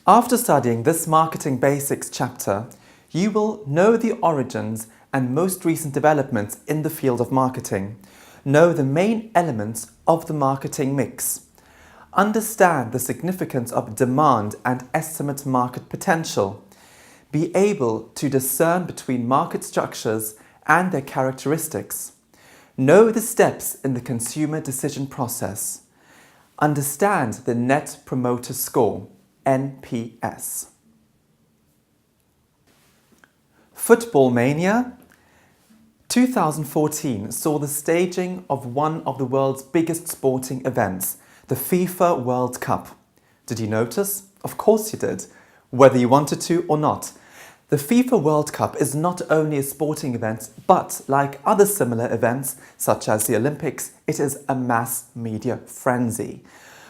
After studying this Marketing Basics chapter, you will know the origins and most recent developments in the field of marketing, know the main elements of the marketing mix, understand the significance of demand and estimate market potential, be able to discern between market structures and their characteristics, know the steps in the consumer decision process, understand the Net Promoter Score, NPS. Football Mania 2014 saw the staging of one of the world's biggest sporting events, the FIFA World Cup. Did you notice? Of course you did, whether you wanted to or not. The FIFA World Cup is not only a sporting event, but like other similar events, such as the Olympics, it is a mass media frenzy.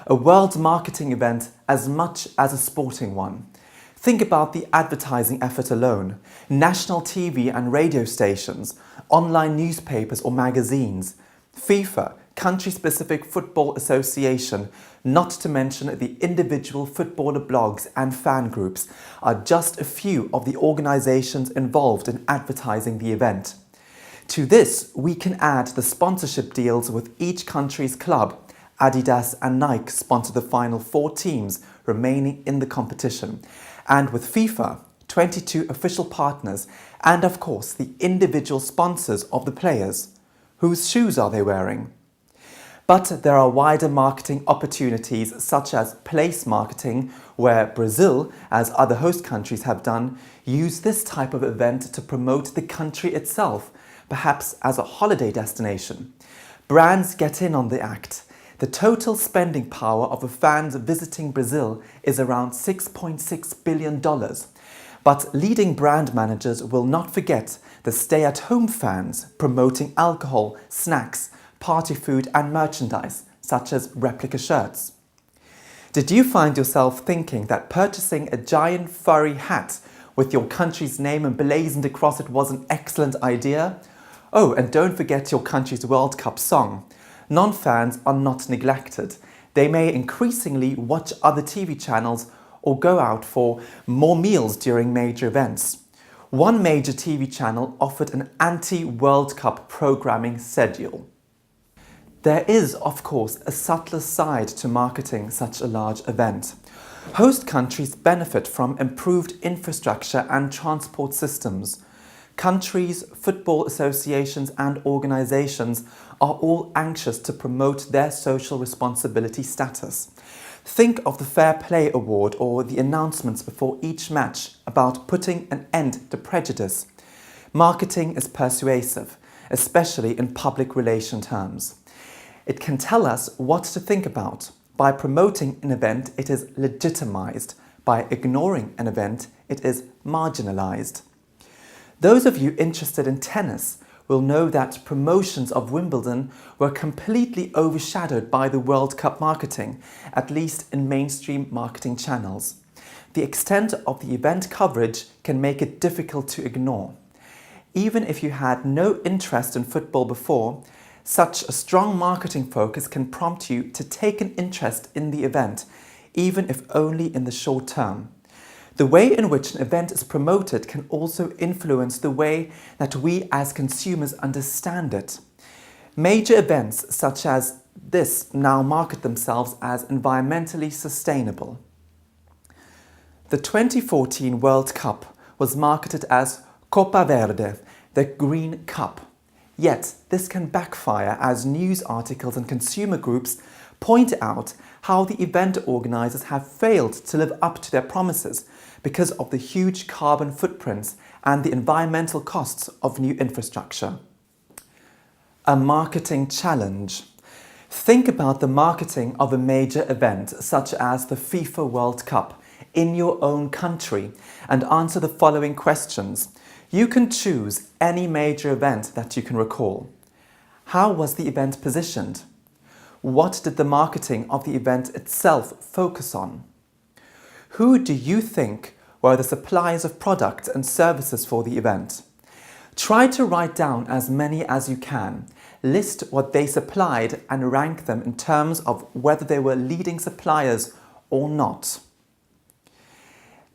A world marketing event as much as a sporting one. Think about the advertising effort alone. National TV and radio stations, online newspapers or magazines, FIFA, country-specific football association, not to mention the individual footballer blogs and fan groups, are just a few of the organizations involved in advertising the event. To this, we can add the sponsorship deals with each country's club. Adidas and Nike sponsor the final 4 teams remaining in the competition. And with FIFA, 22 official partners and of course the individual sponsors of the players. Whose shoes are they wearing? But there are wider marketing opportunities such as place marketing, where Brazil, as other host countries have done, use this type of event to promote the country itself, perhaps as a holiday destination. Brands get in on the act. The total spending power of a fans visiting Brazil is around $6.6 billion. But leading brand managers will not forget the stay-at-home fans promoting alcohol, snacks, party food and merchandise, such as replica shirts. Did you find yourself thinking that purchasing a giant furry hat with your country's name emblazoned across it was an excellent idea? Oh, and don't forget your country's World Cup song. Non-fans are not neglected. They may increasingly watch other TV channels or go out for more meals during major events. One major TV channel offered an anti-World Cup programming schedule. There is, of course, a subtler side to marketing such a large event. Host countries benefit from improved infrastructure and transport systems. Countries, football associations and organizations are all anxious to promote their social responsibility status. Think of the Fair Play Award or the announcements before each match about putting an end to prejudice. Marketing is persuasive, especially in public relation terms. It can tell us what to think about. By promoting an event, it is legitimized. By ignoring an event, it is marginalized. Those of you interested in tennis will know that promotions of Wimbledon were completely overshadowed by the World Cup marketing, at least in mainstream marketing channels. The extent of the event coverage can make it difficult to ignore. Even if you had no interest in football before, such a strong marketing focus can prompt you to take an interest in the event, even if only in the short term. The way in which an event is promoted can also influence the way that we as consumers understand it. Major events such as this now market themselves as environmentally sustainable. The 2014 World Cup was marketed as Copa Verde, the Green Cup. Yet this can backfire as news articles and consumer groups point out how the event organisers have failed to live up to their promises because of the huge carbon footprints and the environmental costs of new infrastructure. A marketing challenge. Think about the marketing of a major event such as the FIFA World Cup in your own country and answer the following questions. You can choose any major event that you can recall. How was the event positioned? What did the marketing of the event itself focus on? Who do you think were the suppliers of products and services for the event? Try to write down as many as you can. List what they supplied and rank them in terms of whether they were leading suppliers or not.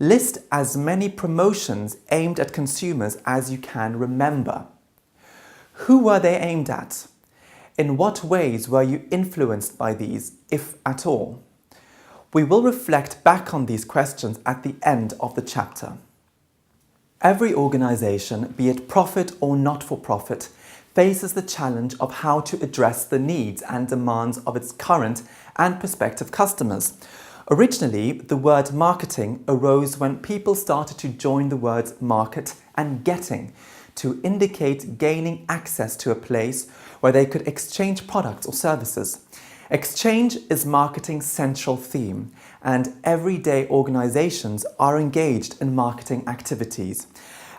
List as many promotions aimed at consumers as you can remember. Who were they aimed at? In what ways were you influenced by these, if at all? We will reflect back on these questions at the end of the chapter. Every organisation, be it profit or not-for-profit, faces the challenge of how to address the needs and demands of its current and prospective customers. Originally, the word marketing arose when people started to join the words market and getting to indicate gaining access to a place where they could exchange products or services. Exchange is marketing's central theme, and everyday organisations are engaged in marketing activities.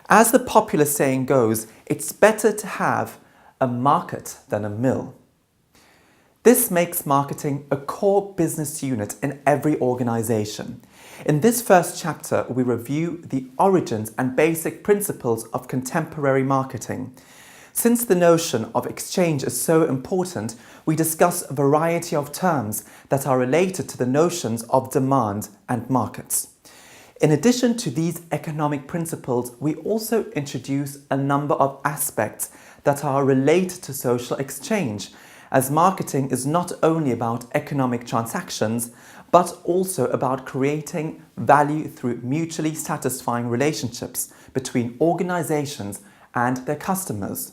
As the popular saying goes, it's better to have a market than a mill. This makes marketing a core business unit in every organisation. In this first chapter, we review the origins and basic principles of contemporary marketing. Since the notion of exchange is so important, we discuss a variety of terms that are related to the notions of demand and markets. In addition to these economic principles, we also introduce a number of aspects that are related to social exchange, as marketing is not only about economic transactions, but also about creating value through mutually satisfying relationships between organizations and their customers.